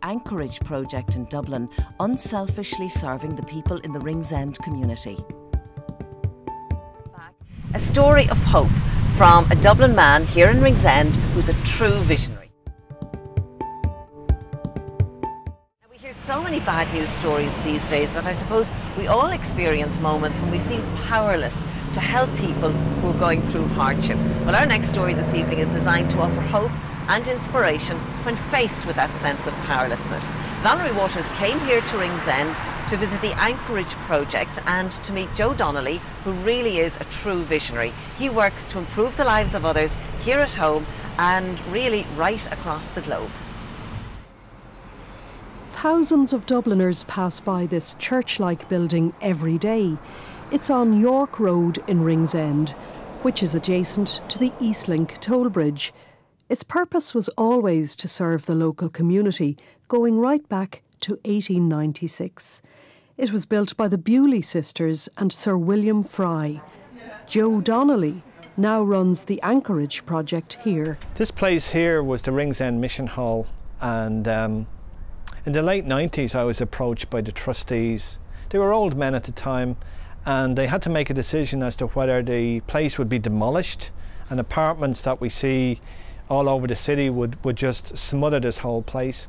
Anchorage project in Dublin, unselfishly serving the people in the Ringsend community. A story of hope from a Dublin man here in Ringsend who's a true visionary. We hear so many bad news stories these days that I suppose we all experience moments when we feel powerless to help people who are going through hardship. Well, our next story this evening is designed to offer hope and inspiration when faced with that sense of powerlessness. Valerie Waters came here to Ringsend to visit the Anchorage project and to meet Joe Donnelly, who really is a true visionary. He works to improve the lives of others here at home and really right across the globe. Thousands of Dubliners pass by this church-like building every day. It's on York Road in Ringsend, which is adjacent to the Eastlink toll bridge. Its purpose was always to serve the local community, going right back to 1896. It was built by the Bewley sisters and Sir William Fry. Joe Donnelly now runs the Anchorage project here. This place here was the Ringsend Mission Hall, and in the late 90s I was approached by the trustees. They were old men at the time, and they had to make a decision as to whether the place would be demolished and apartments that we see all over the city would just smother this whole place,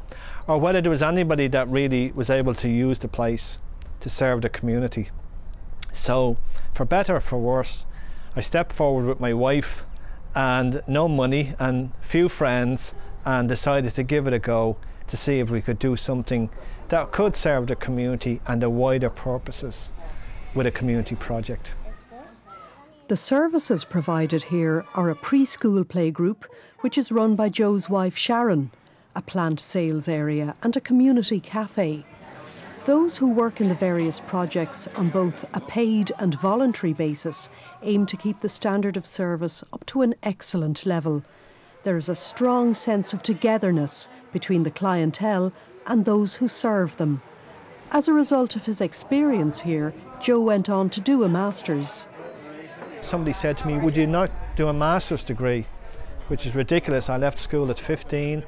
or whether there was anybody that really was able to use the place to serve the community. So, for better or for worse, I stepped forward with my wife and no money and few friends and decided to give it a go to see if we could do something that could serve the community and the wider purposes with a community project. The services provided here are a preschool playgroup, which is run by Joe's wife Sharon, a plant sales area and a community cafe. Those who work in the various projects on both a paid and voluntary basis aim to keep the standard of service up to an excellent level. There is a strong sense of togetherness between the clientele and those who serve them. As a result of his experience here, Joe went on to do a master's. Somebody said to me, would you not do a master's degree? Which is ridiculous. I left school at 15,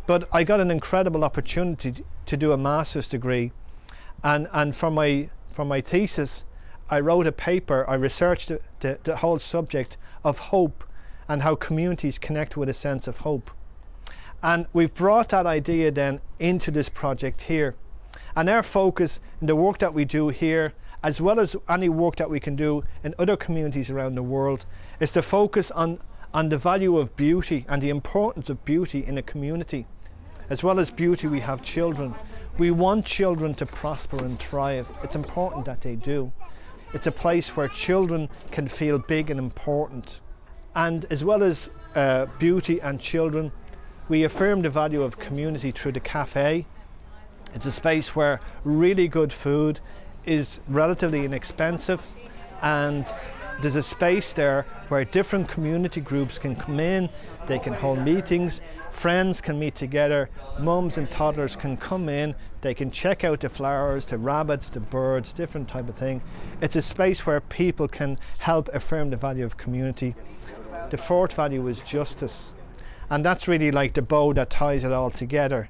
but I got an incredible opportunity to do a master's degree, and for my thesis I wrote a paper. I researched the whole subject of hope and how communities connect with a sense of hope, and we've brought that idea then into this project here, and our focus in the work that we do here, as well as any work that we can do in other communities around the world, is to focus on the value of beauty and the importance of beauty in a community. As well as beauty, we have children. We want children to prosper and thrive. It's important that they do. It's a place where children can feel big and important. And as well as beauty and children, we affirm the value of community through the cafe. It's a space where really good food is relatively inexpensive, and there's a space there where different community groups can come in, they can hold meetings, friends can meet together, mums and toddlers can come in, they can check out the flowers, the rabbits, the birds, different type of thing. It's a space where people can help affirm the value of community. The fourth value is justice, and that's really like the bow that ties it all together.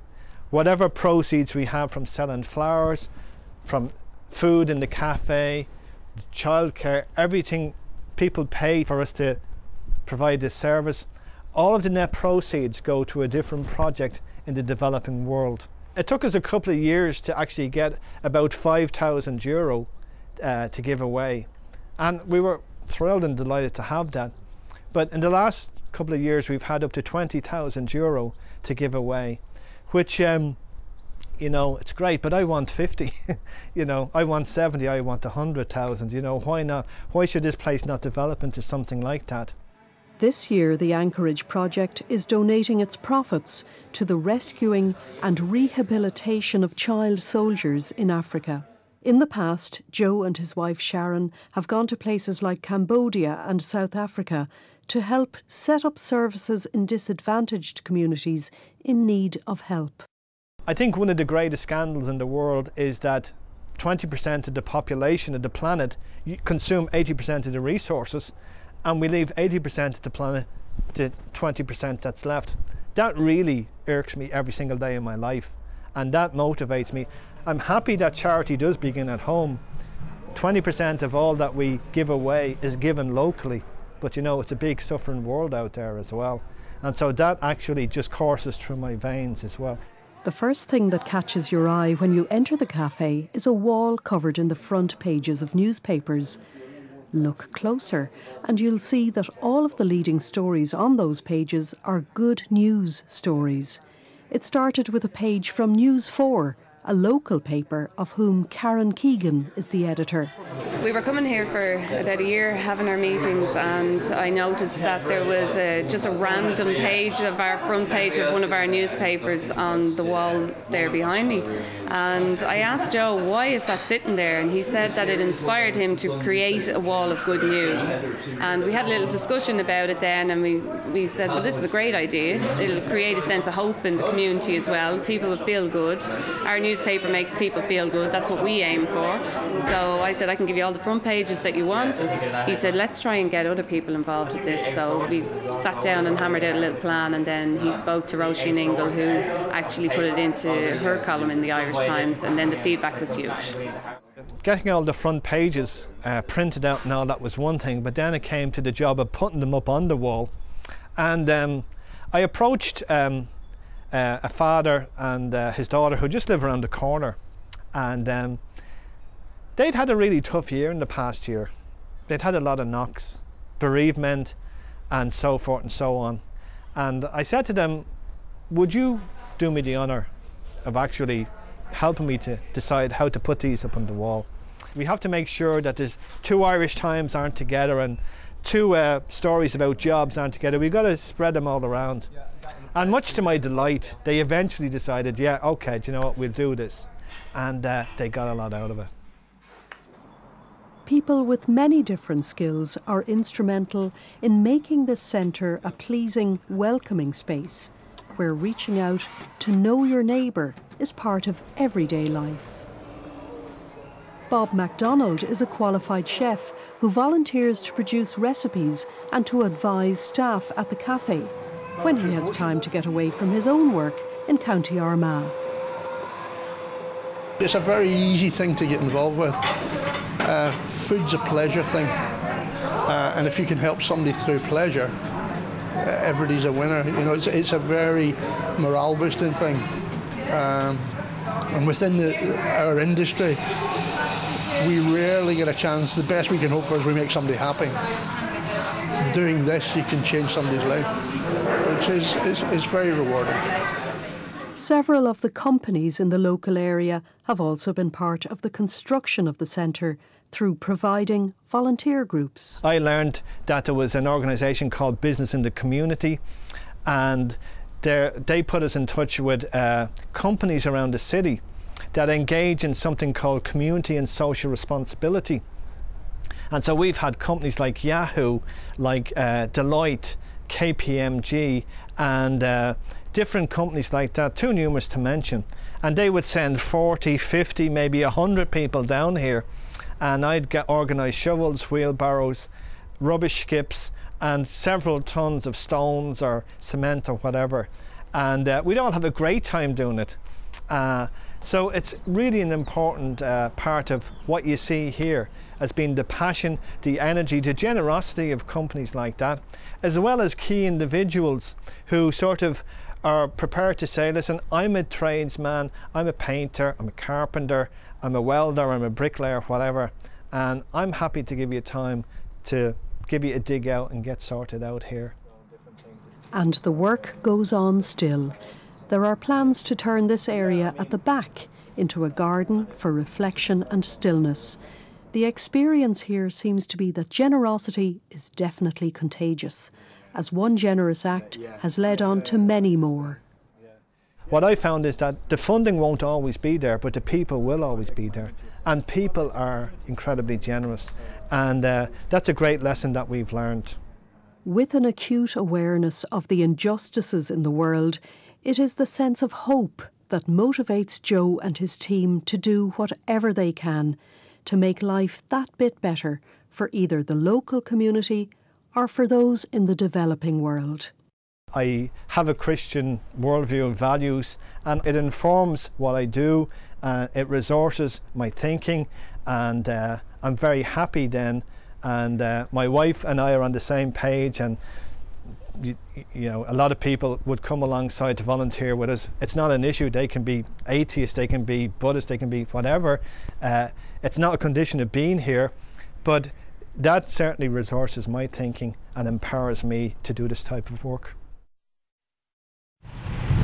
Whatever proceeds we have from selling flowers, from food in the cafe, childcare, everything people pay for us to provide this service, all of the net proceeds go to a different project in the developing world. It took us a couple of years to actually get about €5,000 to give away, and we were thrilled and delighted to have that. But in the last couple of years we've had up to €20,000 to give away, which you know, it's great, but I want 50. You know, I want 70, I want 100,000. You know, why not? Why should this place not develop into something like that? This year, the Anchorage project is donating its profits to the rescuing and rehabilitation of child soldiers in Africa. In the past, Joe and his wife Sharon have gone to places like Cambodia and South Africa to help set up services in disadvantaged communities in need of help. I think one of the greatest scandals in the world is that 20% of the population of the planet consume 80% of the resources, and we leave 80% of the planet to 20% that's left. That really irks me every single day in my life. and that motivates me. I'm happy that charity does begin at home. 20% of all that we give away is given locally, but you know, it's a big suffering world out there as well. And so that actually just courses through my veins as well. The first thing that catches your eye when you enter the cafe is a wall covered in the front pages of newspapers. Look closer and you'll see that all of the leading stories on those pages are good news stories. It started with a page from News 4, a local paper of whom Karen Keegan is the editor. We were coming here for about a year having our meetings, and I noticed that there was just a random page of our front page of one of our newspapers on the wall there behind me. And I asked Joe, why is that sitting there? And he said that it inspired him to create a wall of good news. And we had a little discussion about it then, and we said, well, this is a great idea. It'll create a sense of hope in the community as well. People will feel good. Our newspaper makes people feel good. That's what we aim for. So I said, I can give you all the front pages that you want. He said, let's try and get other people involved with this. So we sat down and hammered out a little plan, and then he spoke to Roisin Ingle, who actually put it into her column in the Irish Times, and then the feedback was huge. Getting all the front pages printed out and all that was one thing, but then it came to the job of putting them up on the wall. And I approached a father and his daughter who just live around the corner, and they'd had a really tough year in the past year. They'd had a lot of knocks, bereavement and so forth and so on. And I said to them, would you do me the honour of actually helping me to decide how to put these up on the wall? We have to make sure that there's 2 Irish Times aren't together and 2 stories about jobs aren't together. We've got to spread them all around. And much to my delight, they eventually decided, yeah, okay, do you know what, we'll do this. And they got a lot out of it. People with many different skills are instrumental in making this centre a pleasing, welcoming space where reaching out to know your neighbour is part of everyday life. Bob MacDonald is a qualified chef who volunteers to produce recipes and to advise staff at the cafe when he has time to get away from his own work in County Armagh. It's a very easy thing to get involved with. Food's a pleasure thing, and if you can help somebody through pleasure, everybody's a winner. You know, it's a very morale boosting thing, and within our industry, we rarely get a chance. The best we can hope for is we make somebody happy. Doing this, you can change somebody's life, which is very rewarding. Several of the companies in the local area have also been part of the construction of the centre through providing volunteer groups. I learned that there was an organisation called Business in the Community, and they put us in touch with companies around the city that engage in something called community and social responsibility. And so we've had companies like Yahoo, like Deloitte, KPMG, and different companies like that, too numerous to mention. And they would send 40, 50, maybe 100 people down here, and I'd organise shovels, wheelbarrows, rubbish skips, and several tons of stones or cement or whatever. And we'd all have a great time doing it. So it's really an important part of what you see here as being the passion, the energy, the generosity of companies like that, as well as key individuals who sort of are prepared to say, listen, I'm a tradesman, I'm a painter, I'm a carpenter, I'm a welder, I'm a bricklayer, whatever, and I'm happy to give you time to give you a dig out and get sorted out here. And the work goes on still. There are plans to turn this area at the back into a garden for reflection and stillness. The experience here seems to be that generosity is definitely contagious, as one generous act has led on to many more. What I found is that the funding won't always be there, but the people will always be there. And people are incredibly generous. And that's a great lesson that we've learned. With an acute awareness of the injustices in the world, it is the sense of hope that motivates Joe and his team to do whatever they can to make life that bit better for either the local community or for those in the developing world. I have a Christian worldview and values, and it informs what I do. It resources my thinking, and I'm very happy then. And my wife and I are on the same page, and you know, a lot of people would come alongside to volunteer with us. It's not an issue. They can be atheists, they can be Buddhists, they can be whatever. It's not a condition of being here, but that certainly resources my thinking and empowers me to do this type of work.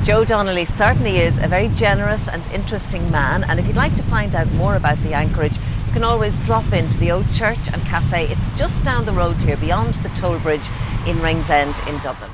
Joe Donnelly certainly is a very generous and interesting man, and if you'd like to find out more about the Anchorage, you can always drop into the Old Church and Cafe. It's just down the road here, beyond the toll bridge in Ringsend in Dublin.